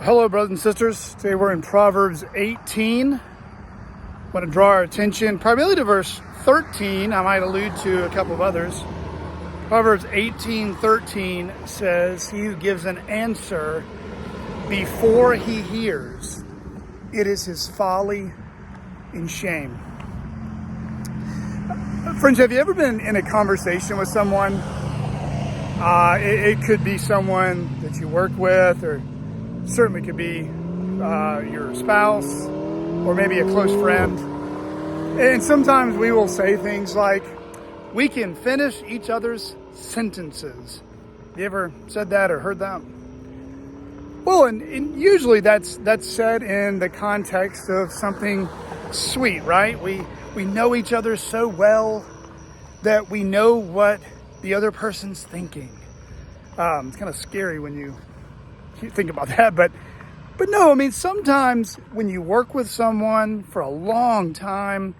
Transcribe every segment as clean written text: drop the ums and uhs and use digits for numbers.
Hello, brothers and sisters. Today we're in Proverbs 18. I want to draw our attention primarily to verse 13. I might allude to a couple of others. Proverbs 18:13 says, "He who gives an answer before he hears, it is his folly and shame." Friends, have you ever been in a conversation with someone? It could be someone that you work with, or certainly could be your spouse, or maybe a close friend. And sometimes we will say things like, we can finish each other's sentences. You ever said that or heard that? Well, and usually that's said in the context of something sweet, right? We know each other so well that we know what the other person's thinking. It's kind of scary when you think about that, but no, I mean, sometimes when you work with someone for a long time,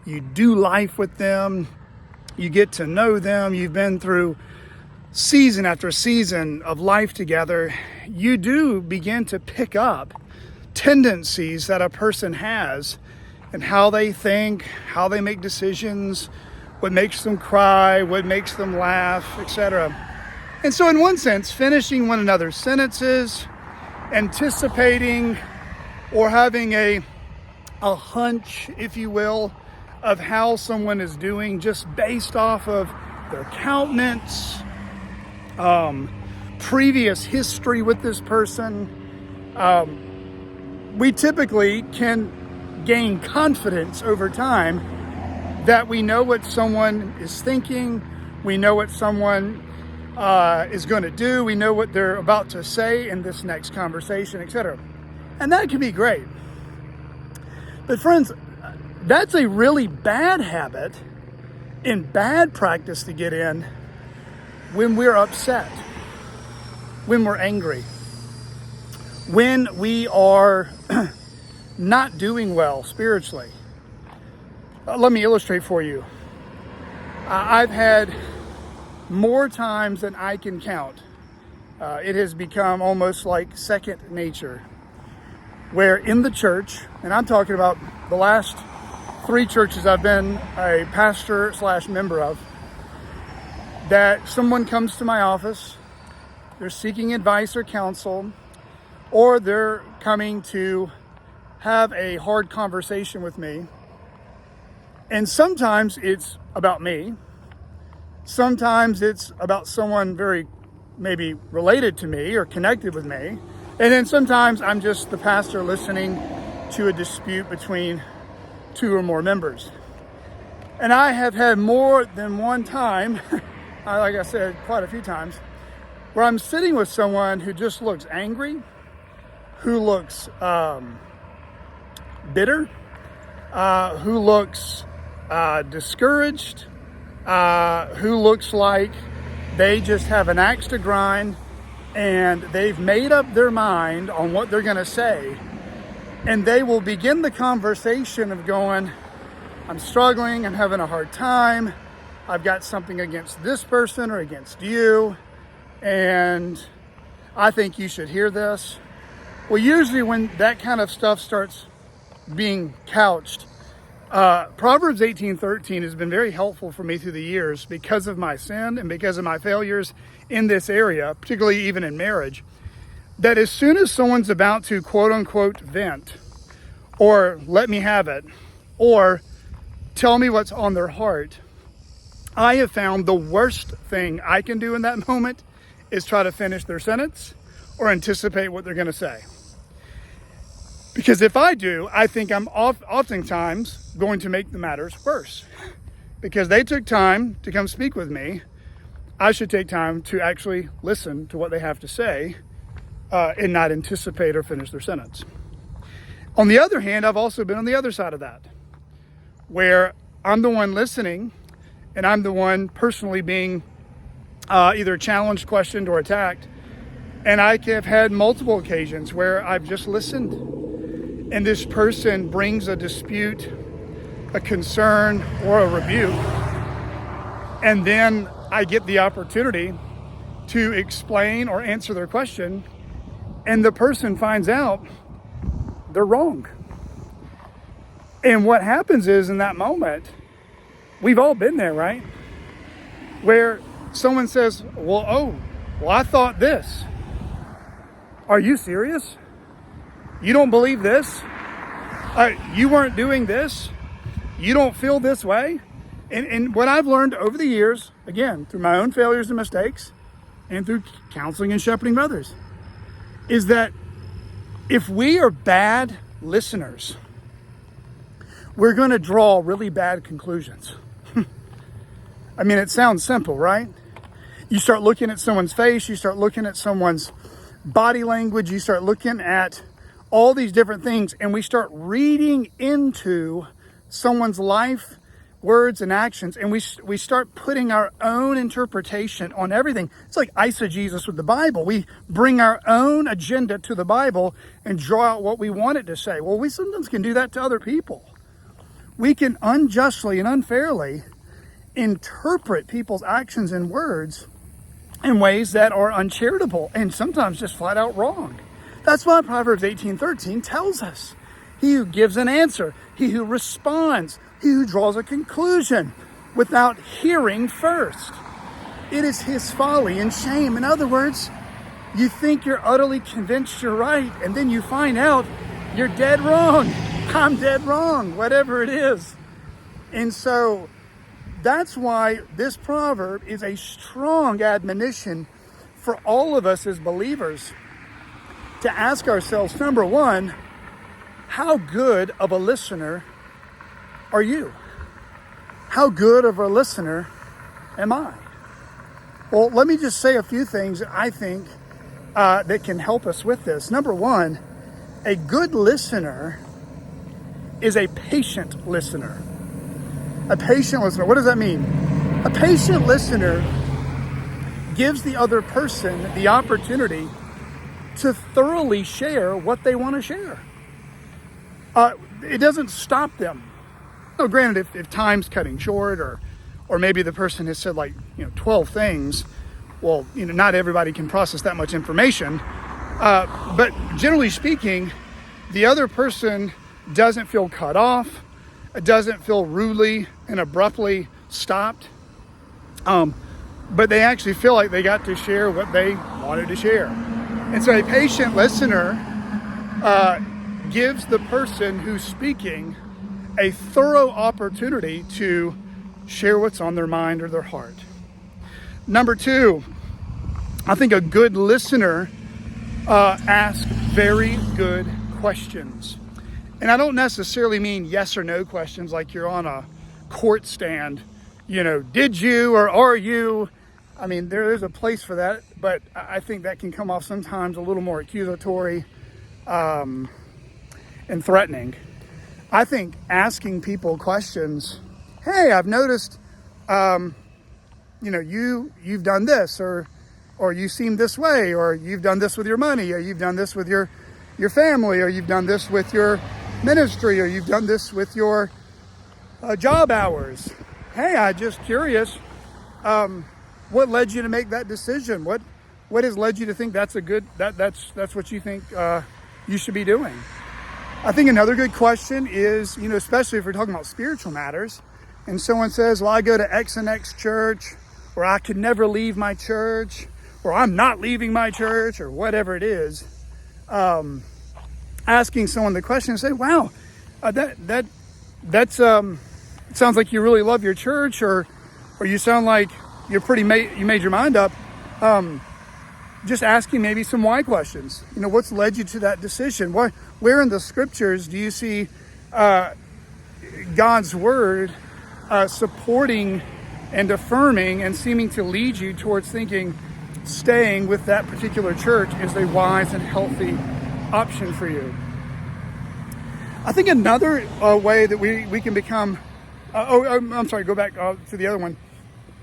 you do life with them, you get to know them, you've been through season after season of life together, you do begin to pick up tendencies that a person has and how they think, how they make decisions, what makes them cry, what makes them laugh, etc. And so in one sense, finishing one another's sentences, anticipating or having a hunch, if you will, of how someone is doing just based off of their countenance, previous history with this person, we typically can gain confidence over time that we know what someone is thinking, we know what someone is going to do, we know what they're about to say in this next conversation, etc. And that can be great. But friends, that's a really bad habit and bad practice to get in when we're upset, when we're angry, when we are not doing well spiritually. Let me illustrate for you. I've had more times than I can count. It has become almost like second nature, where in the church, and I'm talking about the last 3 churches I've been a pastor / member of, that someone comes to my office, they're seeking advice or counsel, or they're coming to have a hard conversation with me. And sometimes it's about me. Sometimes it's about someone very maybe related to me or connected with me. And then sometimes I'm just the pastor listening to a dispute between 2 or more members. And I have had more than one time, like I said, quite a few times, where I'm sitting with someone who just looks angry, who looks bitter, who looks discouraged, who looks like they just have an axe to grind and they've made up their mind on what they're going to say. And they will begin the conversation of going, I'm struggling, I'm having a hard time, I've got something against this person or against you, and I think you should hear this. Well, usually when that kind of stuff starts being couched, Proverbs 18:13 has been very helpful for me through the years because of my sin and because of my failures in this area, particularly even in marriage, that as soon as someone's about to quote unquote vent or let me have it or tell me what's on their heart, I have found the worst thing I can do in that moment is try to finish their sentence or anticipate what they're going to say. Because if I do, I think I'm oftentimes going to make the matters worse. Because they took time to come speak with me, I should take time to actually listen to what they have to say and not anticipate or finish their sentence. On the other hand, I've also been on the other side of that, where I'm the one listening and I'm the one personally being either challenged, questioned, or attacked. And I have had multiple occasions where I've just listened and this person brings a dispute, a concern, or a rebuke, and then I get the opportunity to explain or answer their question and the person finds out they're wrong. And what happens is, in that moment, we've all been there, right? Where someone says, well, I thought this. Are you serious? You don't believe this? You weren't doing this? You don't feel this way? And what I've learned over the years, again, through my own failures and mistakes, and through counseling and shepherding others, is that if we are bad listeners, we're going to draw really bad conclusions. I mean, it sounds simple, right? You start looking at someone's face, you start looking at someone's body language, you start looking at all these different things, and we start reading into someone's life, words, and actions, and we start putting our own interpretation on everything. It's like eisegesis with the Bible. We bring our own agenda to the Bible and draw out what we want it to say. Well, we sometimes can do that to other people. We can unjustly and unfairly interpret people's actions and words in ways that are uncharitable and sometimes just flat out wrong. That's why Proverbs 18:13 tells us, he who gives an answer, he who responds, he who draws a conclusion without hearing first, it is his folly and shame. In other words, you think you're utterly convinced you're right, and then you find out you're dead wrong. I'm dead wrong, whatever it is. And so that's why this proverb is a strong admonition for all of us as believers to ask ourselves, number one, how good of a listener are you? How good of a listener am I? Well, let me just say a few things I think that can help us with this. Number one, a good listener is a patient listener. A patient listener, what does that mean? A patient listener gives the other person the opportunity to thoroughly share what they want to share. It doesn't stop them. No, granted, if time's cutting short, or maybe the person has said 12 things, well, not everybody can process that much information. But generally speaking, the other person doesn't feel cut off, doesn't feel rudely and abruptly stopped, but they actually feel like they got to share what they wanted to share. And so a patient listener gives the person who's speaking a thorough opportunity to share what's on their mind or their heart. Number two, I think a good listener asks very good questions. And I don't necessarily mean yes or no questions like you're on a court stand. Did you or are you? I mean, there is a place for that, but I think that can come off sometimes a little more accusatory and threatening. I think asking people questions, hey, I've noticed, you've done this, or you seem this way, or you've done this with your money, or you've done this with your family, or you've done this with your ministry, or you've done this with your job hours. Hey, I'm just curious, what led you to make that decision? What has led you to think that's that's what you think you should be doing? I think another good question is, especially if we're talking about spiritual matters, and someone says, well, I go to X and X church, or I could never leave my church, or I'm not leaving my church, or whatever it is, asking someone the question and say, wow, that's sounds like you really love your church, or you sound like you made your mind up. Just asking maybe some why questions. What's led you to that decision? Where in the scriptures do you see God's word supporting and affirming and seeming to lead you towards thinking staying with that particular church is a wise and healthy option for you? I think another way that we can become, go back to the other one.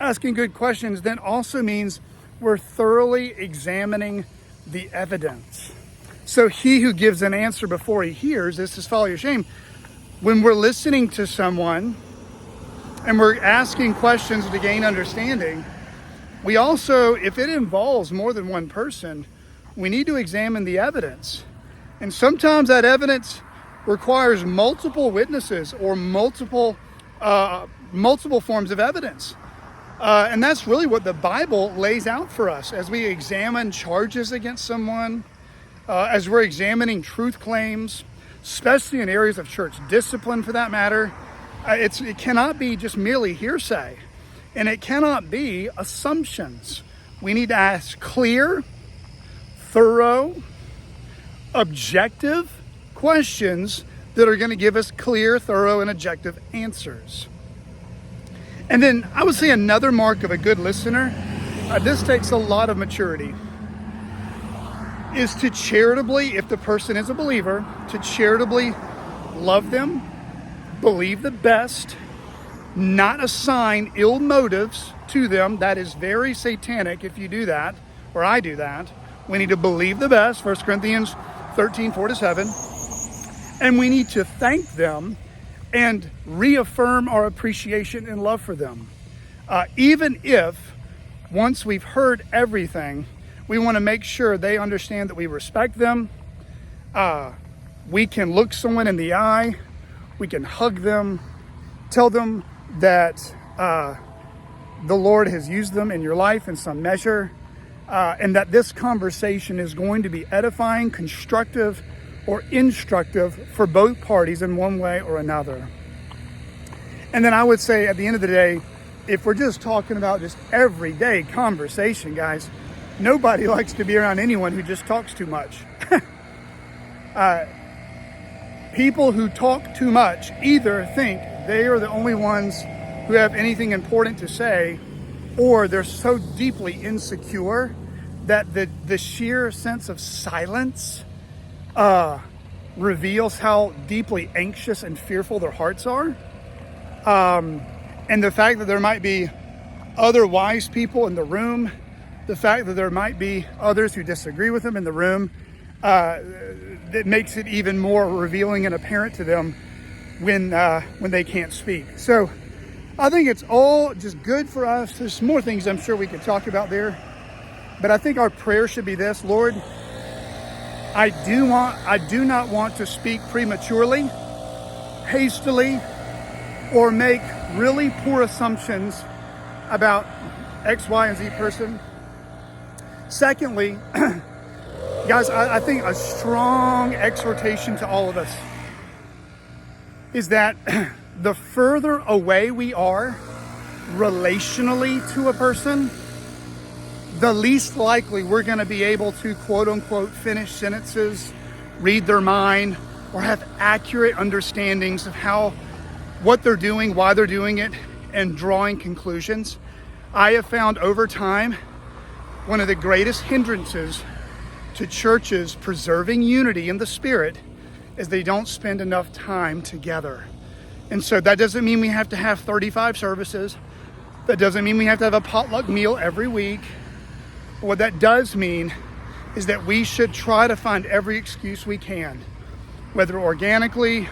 Asking good questions then also means we're thoroughly examining the evidence. So he who gives an answer before he hears, this is folly or shame. When we're listening to someone and we're asking questions to gain understanding, we also, if it involves more than one person, we need to examine the evidence. And sometimes that evidence requires multiple witnesses or multiple forms of evidence. And that's really what the Bible lays out for us as we examine charges against someone, as we're examining truth claims, especially in areas of church discipline for that matter. It cannot be just merely hearsay, and it cannot be assumptions. We need to ask clear, thorough, objective questions that are going to give us clear, thorough, and objective answers. And then I would say another mark of a good listener, this takes a lot of maturity, is to charitably, if the person is a believer, to charitably love them, believe the best, not assign ill motives to them. That is very satanic if you do that, or I do that. We need to believe the best, 1 Corinthians 13, 4-7. And we need to thank them and reaffirm our appreciation and love for them. Even if, once we've heard everything, we want to make sure they understand that we respect them. We can look someone in the eye. We can hug them, tell them that the Lord has used them in your life in some measure, and that this conversation is going to be edifying, constructive, or instructive for both parties in one way or another. And then I would say at the end of the day, if we're just talking about just everyday conversation, guys, nobody likes to be around anyone who just talks too much. People who talk too much either think they are the only ones who have anything important to say, or they're so deeply insecure that the sheer sense of silence reveals how deeply anxious and fearful their hearts are. And the fact that there might be other wise people in the room, the fact that there might be others who disagree with them in the room, that makes it even more revealing and apparent to them when they can't speak. So I think it's all just good for us. There's more things I'm sure we could talk about there, but I think our prayer should be this: Lord, I do not want to speak prematurely, hastily, or make really poor assumptions about X, Y, and Z person. Secondly, guys, I think a strong exhortation to all of us is that the further away we are relationally to a person, the least likely we're going to be able to quote unquote finish sentences, read their mind, or have accurate understandings of what they're doing, why they're doing it, and drawing conclusions. I have found over time one of the greatest hindrances to churches preserving unity in the Spirit is they don't spend enough time together. And so that doesn't mean we have to have 35 services. That doesn't mean we have to have a potluck meal every week. What that does mean is that we should try to find every excuse we can, whether organically,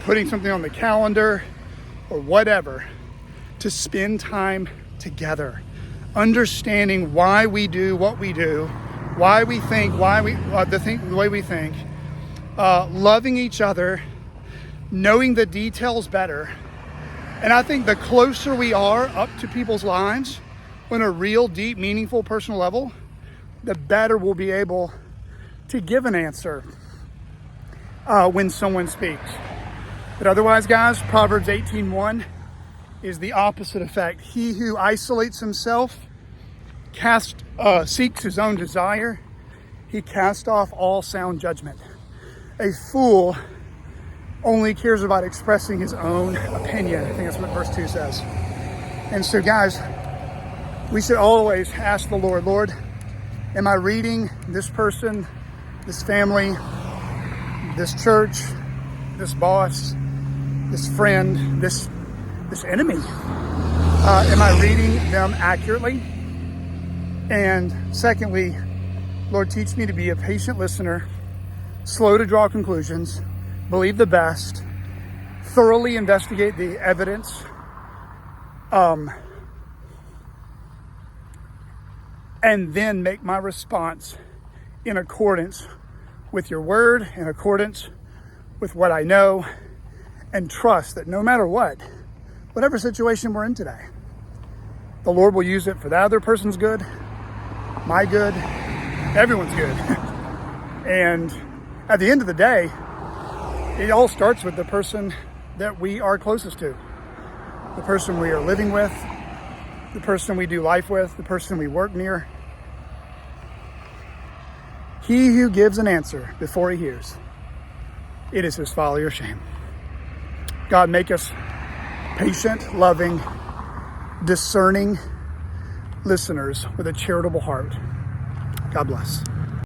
putting something on the calendar, or whatever, to spend time together, understanding why we do what we do, why we think, the way we think, loving each other, knowing the details better. And I think the closer we are up to people's lives on a real, deep, meaningful, personal level, the better we'll be able to give an answer when someone speaks. But otherwise, guys, Proverbs 18:1 is the opposite effect. He who isolates himself seeks his own desire. He casts off all sound judgment. A fool only cares about expressing his own opinion. I think that's what verse 2 says. And so, guys, we should always ask the Lord, Lord, am I reading this person, this family, this church, this boss, this friend, this enemy? Am I reading them accurately? And secondly, Lord, teach me to be a patient listener, slow to draw conclusions, believe the best, thoroughly investigate the evidence, and then make my response in accordance with your word, in accordance with what I know, and trust that no matter what, whatever situation we're in today, the Lord will use it for that other person's good, my good, everyone's good. And at the end of the day, it all starts with the person that we are closest to, the person we are living with, the person we do life with, the person we work near. He who gives an answer before he hears, it is his folly or shame. God, make us patient, loving, discerning listeners with a charitable heart. God bless.